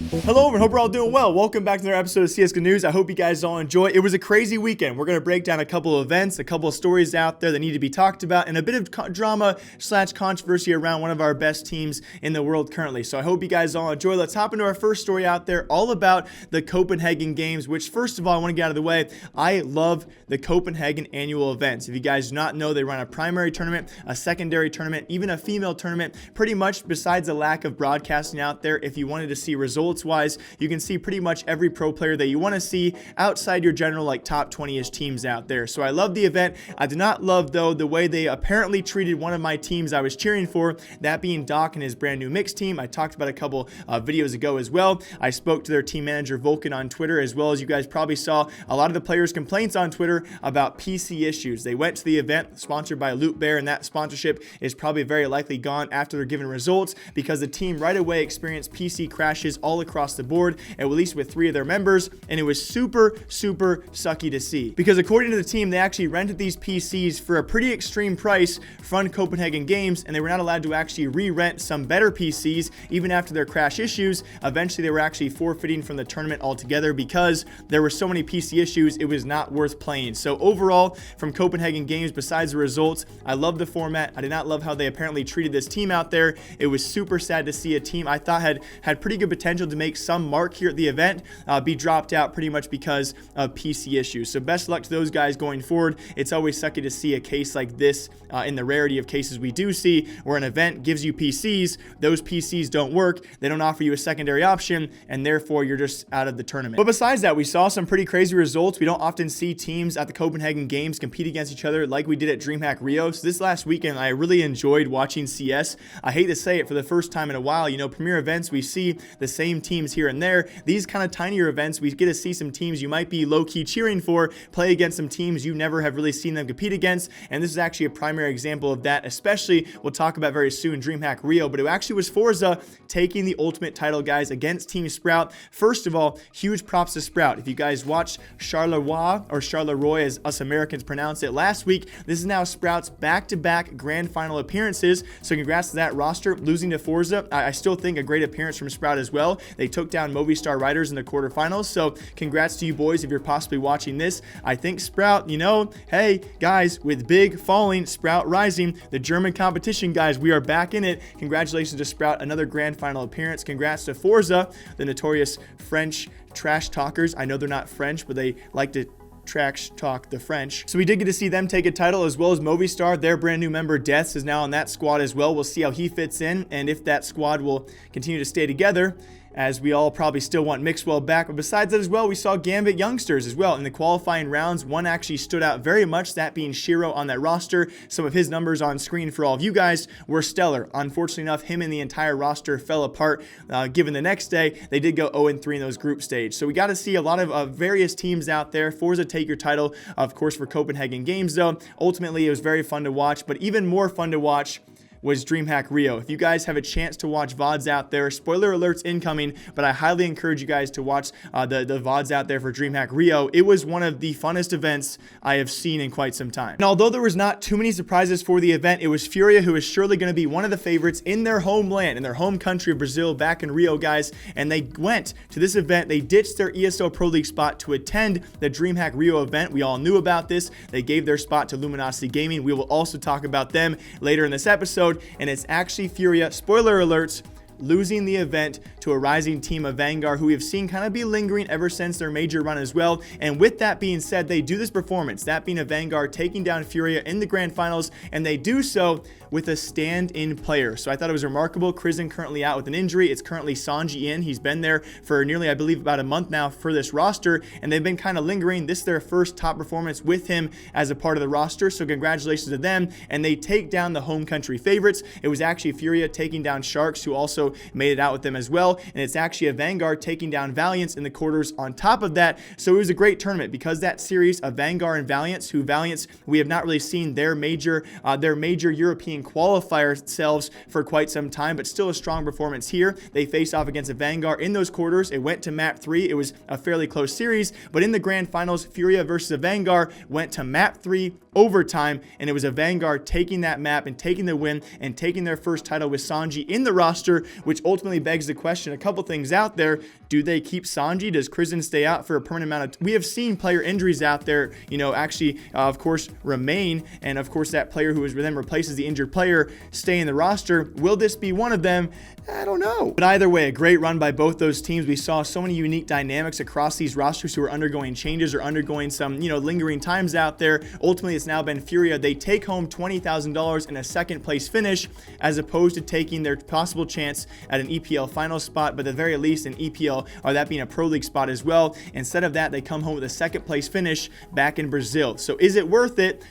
Hello everyone, hope we're all doing well. Welcome back to another episode of CSGO News. I hope you guys all enjoy. It was a crazy weekend. We're going to break down a couple of events, a couple of stories out there that need to be talked about, and a bit of drama / controversy around one of our best teams in the world currently. So I hope you guys all enjoy. Let's hop into our first story out there, all about the Copenhagen Games, which first of all, I want to get out of the way. I love the Copenhagen annual events. If you guys do not know, they run a primary tournament, a secondary tournament, even a female tournament. Pretty much besides the lack of broadcasting out there, if you wanted to see results wise, you can see pretty much every pro player that you want to see outside your general like top 20-ish teams out there. So I love the event. I do not love though the way they apparently treated one of my teams I was cheering for, that being Doc and his brand new mixed team. I talked about a couple videos ago as well. I spoke to their team manager Vulcan on Twitter, as well as you guys probably saw a lot of the players' complaints on Twitter about PC issues. They went to the event sponsored by Loot Bear, and that sponsorship is probably very likely gone after they're given results because the team right away experienced PC crashes all across the board, at least with 3 of their members, and it was super sucky to see, because according to the team, they actually rented these PCs for a pretty extreme price from Copenhagen Games, and they were not allowed to actually re-rent some better PCs even after their crash issues. Eventually they were actually forfeiting from the tournament altogether because there were so many PC issues it was not worth playing. So overall, from Copenhagen Games, besides the results, I love the format. I did not love how they apparently treated this team out there. It was super sad to see a team I thought had pretty good potential to make some mark here at the event be dropped out pretty much because of PC issues. So best luck to those guys going forward. It's always sucky to see a case like this in the rarity of cases we do see, where an event gives you PCs, those PCs don't work, they don't offer you a secondary option, and therefore you're just out of the tournament. But besides that, we saw some pretty crazy results. We don't often see teams at the Copenhagen Games compete against each other like we did at Dreamhack Rio. So this last weekend, I really enjoyed watching CS. I hate to say it, for the first time in a while, you know, premier events, we see the same teams here and there. These kind of tinier events, we get to see some teams you might be low-key cheering for play against some teams you never have really seen them compete against, and this is actually a primary example of that, especially we'll talk about very soon Dreamhack Rio, but it actually was Forza taking the ultimate title, guys, against Team Sprout. First of all, huge props to Sprout. If you guys watched Charleroi, or Charleroi as us Americans pronounce it, last week, this is now Sprout's back-to-back grand final appearances, so congrats to that roster. Losing to Forza, I still think a great appearance from Sprout as well. They took down Movistar Riders in the quarterfinals, so congrats to you boys if you're possibly watching this. I think Sprout, you know, hey guys, with Big falling, Sprout rising, the German competition, guys, we are back in it. Congratulations to Sprout, another grand final appearance. Congrats to Forza, the notorious French trash talkers. I know they're not French, but they like to trash talk the French. So we did get to see them take a title, as well as Movistar. Their brand new member Deaths is now on that squad as well. We'll see how he fits in and if that squad will continue to stay together, as we all probably still want Mixwell back. But besides that as well, we saw Gambit youngsters as well in the qualifying rounds. One actually stood out very much, that being Shiro on that roster. Some of his numbers on screen for all of you guys were stellar. Unfortunately enough, him and the entire roster fell apart, given the next day they did go 0-3 in those group stage. So we got to see a lot of various teams out there. Forza take your title, of course, for Copenhagen Games though. Ultimately, it was very fun to watch, but even more fun to watch was Dreamhack Rio. If you guys have a chance to watch VODs out there, spoiler alerts incoming, but I highly encourage you guys to watch the VODs out there for Dreamhack Rio. It was one of the funnest events I have seen in quite some time. And although there was not too many surprises for the event, it was Furia who is surely going to be one of the favorites in their homeland, in their home country of Brazil, back in Rio, guys, and they went to this event. They ditched their ESL Pro League spot to attend the Dreamhack Rio event. We all knew about this. They gave their spot to Luminosity Gaming. We will also talk about them later in this episode. And it's actually Furia, spoiler alerts, losing the event to a rising team of AVANGAR, who we have seen kind of be lingering ever since their major run as well. And with that being said, they do this performance, that being AVANGAR taking down Furia in the grand finals, and they do so with a stand-in player. So I thought it was remarkable. Krisen currently out with an injury. It's currently Sanji in. He's been there for nearly, I believe, about a month now for this roster, and they've been kind of lingering. This is their first top performance with him as a part of the roster, so congratulations to them. And they take down the home country favorites. It was actually Furia taking down Sharks, who also made it out with them as well, and it's actually AVANGAR taking down Valiance in the quarters on top of that. So it was a great tournament because that series of AVANGAR and Valiance, who Valiance, we have not really seen their major European qualifier selves for quite some time, but still a strong performance here. They faced off against AVANGAR in those quarters. It went to map 3. It was a fairly close series, but in the grand finals, Furia versus AVANGAR went to map 3 overtime, and it was AVANGAR taking that map and taking the win and taking their first title with Sanji in the roster, which ultimately begs the question, a couple things out there. Do they keep Sanji? Does Kristen stay out for a permanent amount of we have seen player injuries out there, actually, of course, remain. And of course, that player who is then replaces the injured player stay in the roster. Will this be one of them? I don't know. But either way, a great run by both those teams. We saw so many unique dynamics across these rosters who are undergoing changes or undergoing some, lingering times out there. Ultimately, it's now been Furia. They take home $20,000 in a second place finish as opposed to taking their possible chance at an EPL final spot, but at the very least an EPL, or that being a Pro League spot as well. Instead of that, they come home with a second place finish back in Brazil. So is it worth it?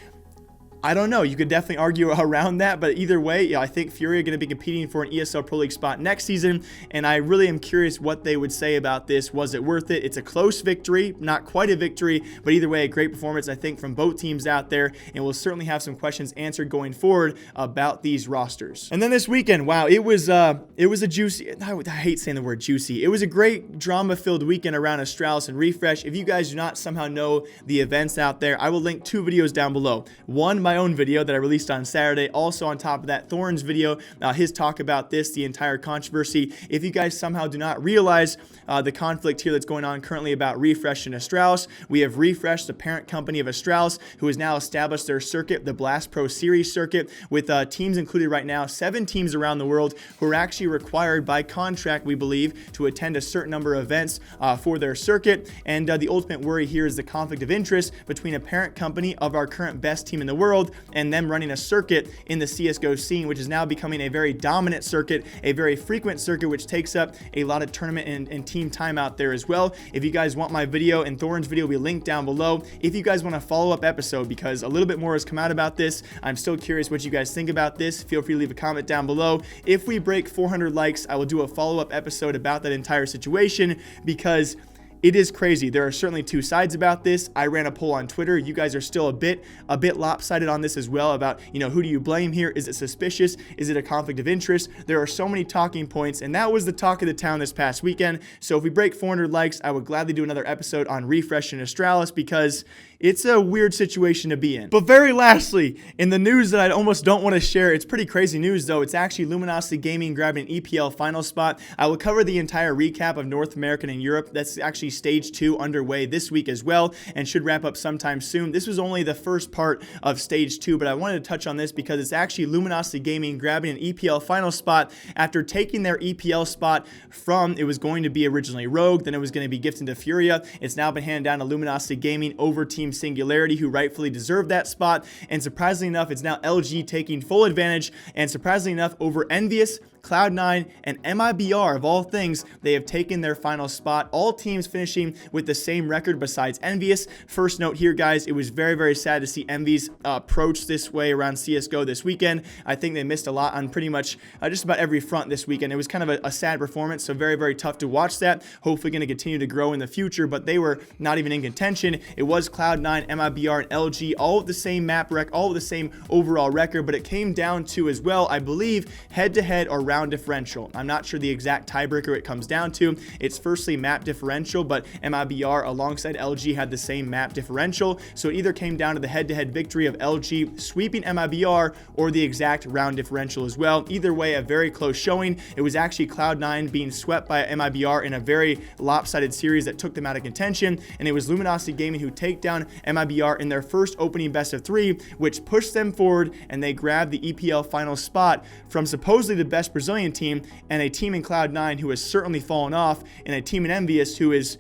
I don't know. You could definitely argue around that, but either way, I think Fury are going to be competing for an ESL Pro League spot next season, and I really am curious what they would say about this. Was it worth it? It's a close victory, not quite a victory, but either way, a great performance, I think, from both teams out there, and we'll certainly have some questions answered going forward about these rosters. And then this weekend, wow, it was a juicy, I hate saying the word juicy. It was a great drama-filled weekend around Astralis and Refresh. If you guys do not somehow know the events out there, I will link 2 videos down below. One, my own video that I released on Saturday. Also on top of that, Thorn's video, his talk about this, the entire controversy. If you guys somehow do not realize the conflict here that's going on currently about Refresh and Astralis, we have Refresh, the parent company of Astralis, who has now established their circuit, the Blast Pro Series circuit, with teams included right now, 7 teams around the world who are actually required by contract, we believe, to attend a certain number of events for their circuit. And the ultimate worry here is the conflict of interest between a parent company of our current best team in the world and them running a circuit in the CSGO scene, which is now becoming a very dominant circuit, a very frequent circuit, which takes up a lot of tournament and team time out there as well. If you guys want my video and Thorn's video will be linked down below. If you guys want a follow-up episode, because a little bit more has come out about this, I'm still curious what you guys think about this. Feel free to leave a comment down below. If we break 400 likes, I will do a follow-up episode about that entire situation, because it is crazy. There are certainly 2 sides about this. I ran a poll on Twitter. You guys are still a bit lopsided on this as well about, who do you blame here? Is it suspicious? Is it a conflict of interest? There are so many talking points, and that was the talk of the town this past weekend. So if we break 400 likes, I would gladly do another episode on Refresh and Astralis, because it's a weird situation to be in. But very lastly, in the news that I almost don't want to share, it's pretty crazy news though. It's actually Luminosity Gaming grabbing an EPL final spot. I will cover the entire recap of North American and Europe. That's actually stage 2 underway this week as well, and should wrap up sometime soon. This was only the first part of stage 2, but I wanted to touch on this because it's actually Luminosity Gaming grabbing an EPL final spot after taking their EPL spot from, it was going to be originally Rogue, then it was going to be gifted to Furia. It's now been handed down to Luminosity Gaming over Team Singularity, who rightfully deserved that spot, and surprisingly enough, it's now LG taking full advantage, and surprisingly enough, over Envious, Cloud9, and MiBR, of all things, they have taken their final spot. All teams finishing with the same record besides Envious. First note here, guys, it was very, very sad to see Envy's approach this way around CSGO this weekend. I think they missed a lot on pretty much just about every front this weekend. It was kind of a sad performance, so very, very tough to watch that. Hopefully going to continue to grow in the future, but they were not even in contention. It was Cloud9, MiBR, and LG, all with the same map rec, all with the same overall record, but it came down to as well, I believe, head-to-head or round differential. I'm not sure the exact tiebreaker it comes down to. It's firstly map differential, but MiBR alongside LG had the same map differential, so it either came down to the head-to-head victory of LG sweeping MiBR or the exact round differential as well. Either way, a very close showing. It was actually Cloud9 being swept by MiBR in a very lopsided series that took them out of contention, and it was Luminosity Gaming who take down MiBR in their first opening best of 3, which pushed them forward, and they grabbed the EPL final spot from supposedly the best Brazilian team, and a team in Cloud9 who has certainly fallen off, and a team in Envious who is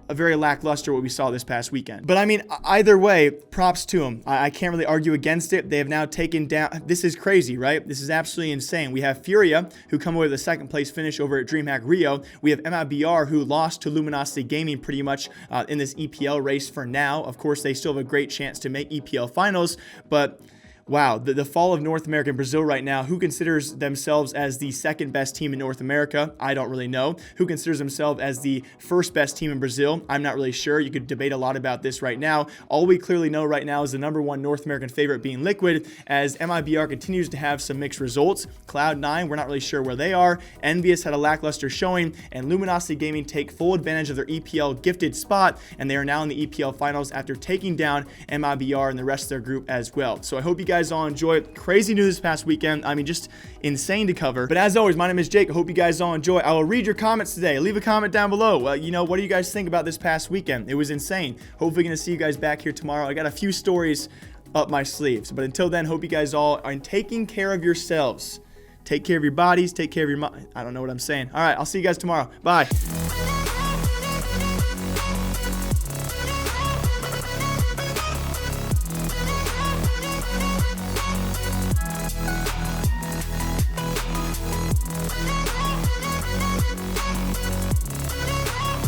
a very lackluster what we saw this past weekend. But I mean, either way, props to them. I can't really argue against it. They have now taken down, this is crazy, right? This is absolutely insane. We have Furia, who come away with a second place finish over at Dreamhack Rio. We have MiBR, who lost to Luminosity Gaming pretty much in this EPL race for now. Of course, they still have a great chance to make EPL finals, but wow, the fall of North America and Brazil right now. Who considers themselves as the second best team in North America? I don't really know. Who considers themselves as the first best team in Brazil? I'm not really sure. You could debate a lot about this right now. All we clearly know right now is the #1 North American favorite being Liquid, as MiBR continues to have some mixed results. Cloud9, we're not really sure where they are. Envious had a lackluster showing, and Luminosity Gaming take full advantage of their EPL gifted spot, and they are now in the EPL finals after taking down MiBR and the rest of their group as well. So I hope you guys guys all enjoy. Crazy news this past weekend. I mean, just insane to cover. But as always, my name is Jake. I hope you guys all enjoy. I will read your comments today. Leave a comment down below. Well, you know, what do you guys think about this past weekend? It was insane. Hopefully going to see you guys back here tomorrow. I got a few stories up my sleeves. But until then, hope you guys all are taking care of yourselves. Take care of your bodies. Take care of your mind. I don't know what I'm saying. All right, I'll see you guys tomorrow. Bye.